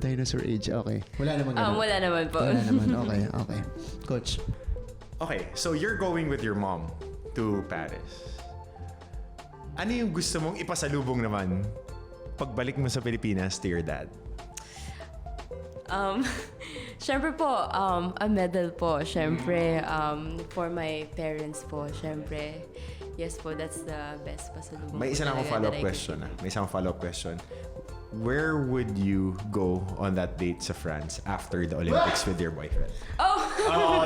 Dinosaur age, okay. Wala namang ganun. Wala naman po. Wala naman, okay. Coach. Okay, so you're going with your mom to Paris. Ano yung gusto mong ipasalubong naman pagbalik mo sa Pilipinas to your dad? Syempre po, a medal po. Syempre, for my parents po. Syempre, yes po, that's the best pasalubong. May isa na akong follow-up question. May isang follow-up question. Where would you go on that date sa France after the Olympics with your boyfriend? Oh! Oh,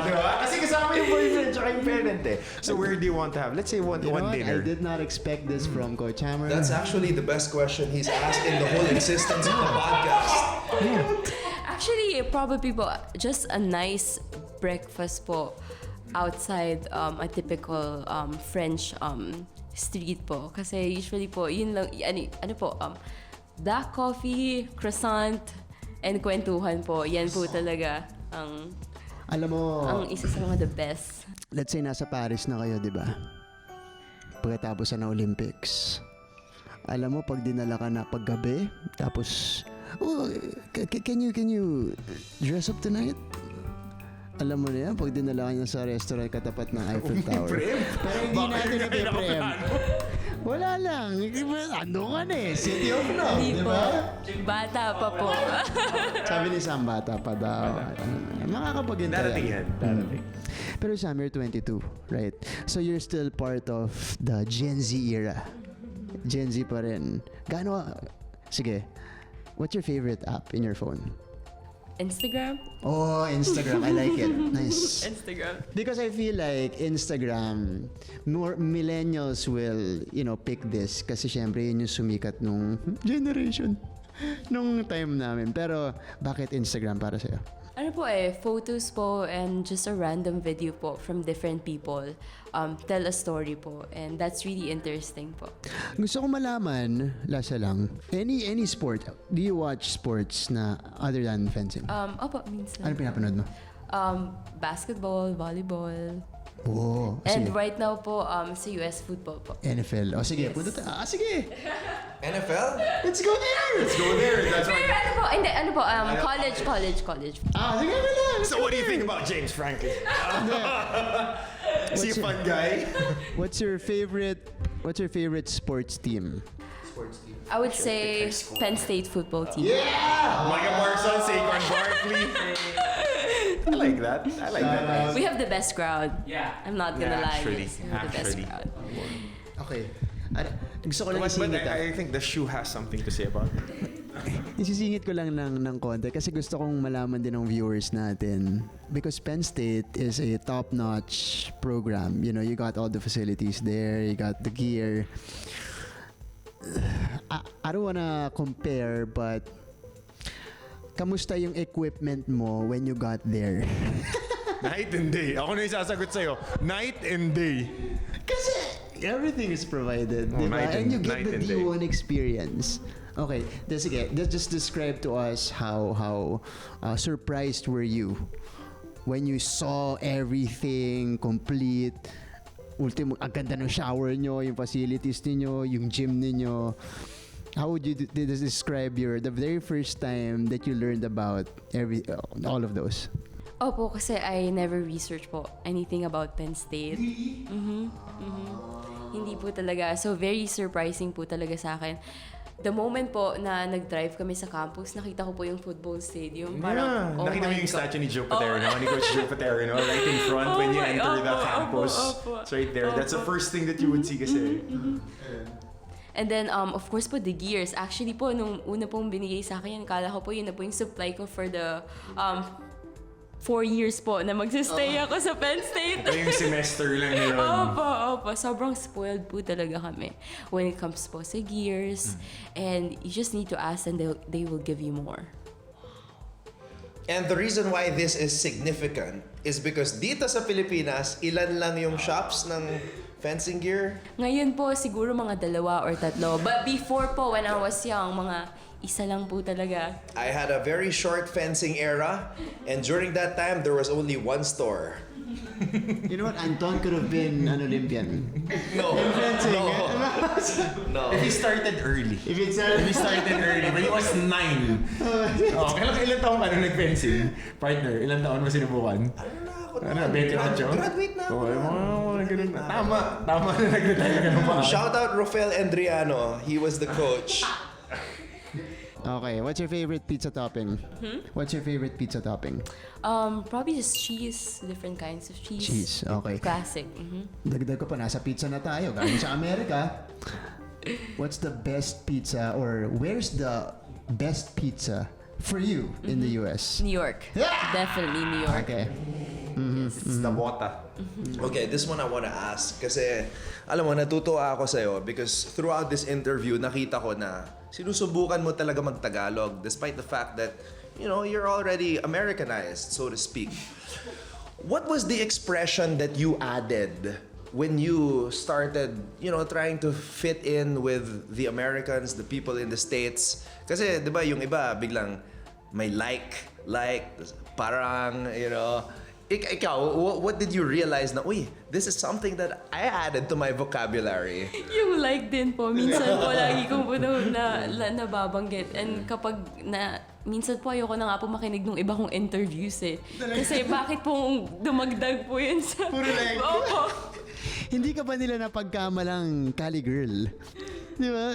kayong parent eh. So where do you want to have? Let's say one You know what? dinner. I did not expect this from Coach Hammer. That's actually the best question he's asked in the whole existence of the podcast. Actually, probably po, just a nice breakfast po outside a typical French street po. Kasi usually po, yun lang, ano po, black coffee, croissant, and kwentuhan po. Yan po talaga ang Alam mo, isa sa mga the best. let's say nasa Paris na kayo, di ba? Pagkatapos ng Olympics. Alam mo, pag dinala ka na paggabi, tapos, oh, can you dress up tonight? Alam mo na yan, pag dinala ka niya sa restaurant katapat ng Eiffel Tower. Pero hindi natin ipiprem. Wala lang. Ano ka na eh? City of Love, Hindi di po. ba? Bata pa po. Sabi ni Sam, bata pa daw. Makakapag-intay. Darating yan. Darating. Pero Sam, you're 22, right? So you're still part of the Gen Z era. Gen Z pa rin. Sige, what's your favorite app in your phone? Instagram? Oh, Instagram. I like it. Nice. Instagram. Because I feel like Instagram, more millennials will, pick this. Kasi syempre yun yung sumikat nung generation. Nung time namin. Pero bakit Instagram para sa'yo? Ano po photos po and just a random video po from different people. Tell a story po. And that's really interesting po. Gusto ko malaman, lasa lang, any sport, do you watch sports na other than fencing? Opo, minsan. Ano pinapanood mo? Basketball, volleyball. Oh, And sige. right now po, sa US football po. NFL. O sige, punta tayo. Sige. NFL? Let's go there! Let's go there. That's Pero why. ano po, hindi, college. Sige na lang. So what do you think about James Franklin? Is he a fun guy? What's your favorite sports team? I would say Penn State football team. Micah Parsons, Saquon Barkley. I like that. We have the best crowd. Yeah. I'm not gonna lie. Actually, Yes, we have the best crowd. Okay. Gusto ko lang But isingit. I think the shoe has something to say about it. Isisingit ko lang ng konti kasi gusto kong malaman din ng viewers natin because Penn State is a top-notch program. You got all the facilities there, you got the gear. I don't wanna compare, but kamusta yung equipment mo when you got there? Night and day. Ako na yung sasagot sa'yo. Night and day. Kasi everything is provided, di ba? night And you get night the and day. D1 experience. Okay, sige, just describe to us how surprised were you when you saw everything complete. Ultimo, ang ganda ng shower nyo, yung facilities niyo, yung gym niyo. How would you describe the very first time that you learned about all of those? Opo, kasi I never researched po anything about Penn State. Hindi po talaga. So, very surprising po talaga sa akin. The moment po na nag-drive kami sa campus, nakita ko po yung football stadium. Parang, oh Nakita mo my yung God. statue ni Joe Paterno, ni Coach Joe Paterno, right in front when you enter the campus. It's right there. That's the first thing that you would see kasi. And then, of course po, the gears. Actually po, nung una pong binigay sa akin yan, kala ko po yun na po yung supply ko for the 4 years po na magsistay ako sa Penn State. Ito yung semester lang yun. Opo. Sobrang spoiled po talaga kami when it comes po sa gears. And you just need to ask and they will give you more. And the reason why this is significant is because dito sa Pilipinas, ilan lang yung shops ng fencing gear? Ngayon po, siguro mga 2 or 3. But before po, when I was young, mga isa lang po talaga. I had a very short fencing era, and during that time, there was only one store. You know what? Anton could have been an Olympian. No. In fencing. No. If he started early. If it's If he started early, when he was 9. Ilan taon ka nung nag-fencing? Partner, ilan taon mo sinubukan? Ano, 28? Graduate na ako. Mga ganun na. Tama na nag-retire ka ng pa. Shout out Rafael Endriano. He was the coach. Okay, what's your favorite pizza topping? What's your favorite pizza topping? Probably just cheese, different kinds of cheese. Cheese, okay. Classic. Dagdag ko pa, nasa pizza na tayo. Galing sa Amerika. What's the best pizza or where's the best pizza for you in the US? New York. Yeah! Definitely New York. Okay. It's the bota. Okay, this one I want to ask kasi alam mo, natutuwa ako sa'yo because throughout this interview, nakita ko na sinusubukan mo talaga mag-Tagalog despite the fact that, you know, you're already Americanized, so to speak. What was the expression that you added when you started, you know, trying to fit in with the Americans, the people in the States? Kasi, di ba, yung iba, biglang may like, parang, you know. Ikaw, what did you realize na, uy, this is something that I added to my vocabulary? Yung like din po, minsan po lagi kong po nababanggit. And kapag minsan po ayoko na nga po makinig ng iba kong interviews eh. Kasi bakit po dumagdag po yun sa... Puro like. Opo. Hindi ka ba nila napagkamalang Cali girl? Di ba?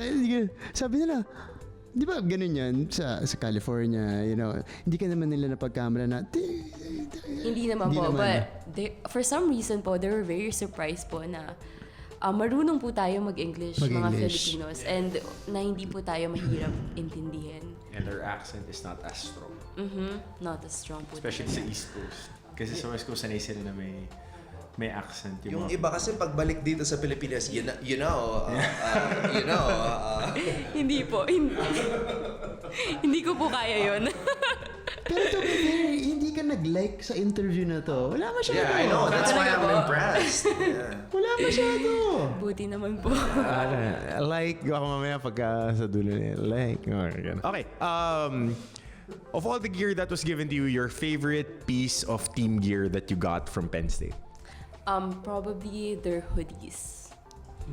Sabi nila, di ba ganun yan sa California, you know, hindi ka naman nila napagkamala na Hindi naman po, but for some reason po, they were very surprised po na marunong po tayo mag-English, mga Filipinos, and na hindi po tayo mahirap intindihin. And their accent is not as strong. Not as strong po. Especially sa East Coast. Kasi sa West Coast, sanay sila na may accent. Yung iba kasi pagbalik dito sa Pilipinas, you know. Hindi po. Hindi ko po kaya yun. Pero to be fair, hindi ka nag-like sa interview na to. Wala masyado. Yeah, I know. That's why I'm impressed. Yeah. Wala masyado. Buti naman po. Like, ako mamaya pagka sa dulo niya. Like, okay. Of all the gear that was given to you, your favorite piece of team gear that you got from Penn State? Probably their hoodies.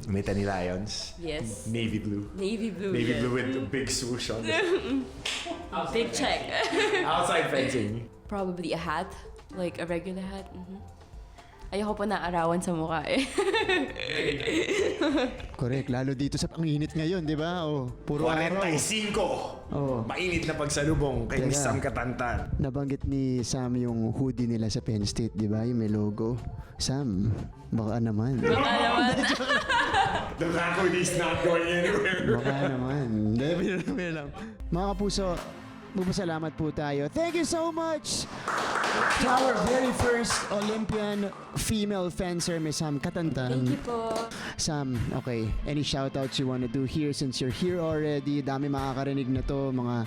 May Tani Lions? Yes. Navy blue. Navy blue. Navy yes. blue with a big swoosh on it. Big check. Outside fencing. Probably a hat. Like a regular hat. Ayoko po naarawan sa mukha eh. Correct. Lalo dito sa panginit ngayon, di ba? Oh, puro araw. 45! Oh. Mainit na pagsalubong kay Miss Teka. Sam Catantan. Nabanggit ni Sam yung hoodie nila sa Penn State, di ba? Yung may logo. Sam, baka naman. Baka naman. The record is not going anywhere. Baka naman. Hindi lang. Mga kapuso, magpasalamat po tayo. Thank you so much to our very first Olympian female fencer, Miss Sam Catantan. Thank you po. Sam, okay. Any shoutouts you want to do here since you're here already? Dami makakarinig na to, mga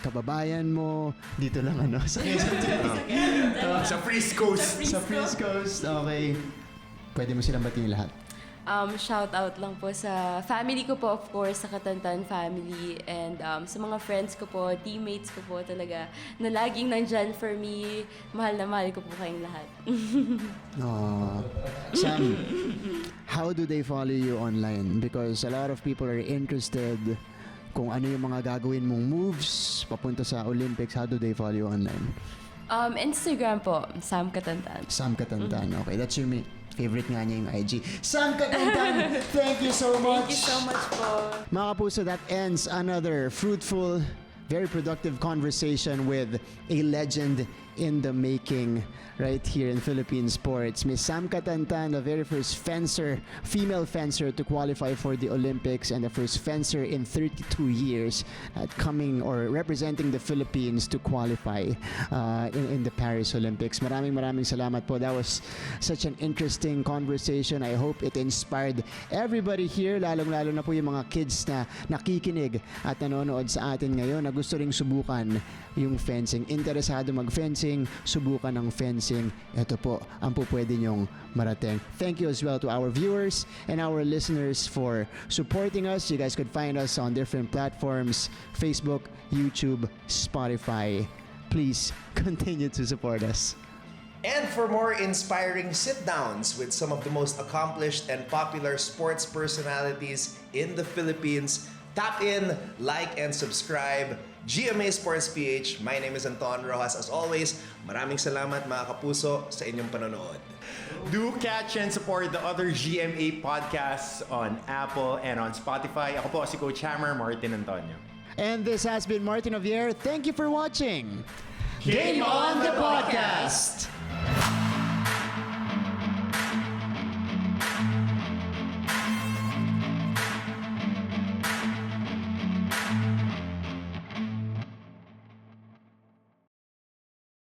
kababayan mo. Dito lang ano. Sa Sa Frisco's. Sa Frisco's. Okay. Pwede mo silang batiin lahat. Shout out lang po sa family ko po, of course, sa Catantan family, and sa mga friends ko po, teammates ko po talaga, na laging nandyan for me. Mahal na mahal ko po kayong lahat. Sam, how do they follow you online? Because a lot of people are interested kung ano yung mga gagawin mong moves papunta sa Olympics. How do they follow you online? Instagram po, Sam Catantan. Sam Catantan. Okay, that's your favorite nga niya yung IG. Sam Catantan, thank you so much. Thank you so much po. Mga kapuso, that ends another fruitful, very productive conversation with a legend in the making right here in Philippine sports. Miss Sam Catantan, the very first female fencer to qualify for the Olympics and the first fencer in 32 years coming or representing the Philippines to qualify in the Paris Olympics. Maraming salamat po. That was such an interesting conversation. I hope it inspired everybody here, lalong-lalo na po yung mga kids na nakikinig at nanonood sa atin ngayon na gusto ring subukan yung fencing. Interesado mag-fencing, subukan ng fencing. Ito po ang po pwede nyong marating. Thank you as well to our viewers and our listeners for supporting us. You guys could find us on different platforms, Facebook, YouTube, Spotify. Please continue to support us. And for more inspiring sit-downs with some of the most accomplished and popular sports personalities in the Philippines, tap in, like, and subscribe. GMA Sports PH. My name is Anton Rojas. As always, maraming salamat mga kapuso sa inyong panonood. Do catch and support the other GMA podcasts on Apple and on Spotify. Ako po si Coach Hammer, Martin Antonio. And this has been Martin Javier. Thank you for watching. Game on the Podcast.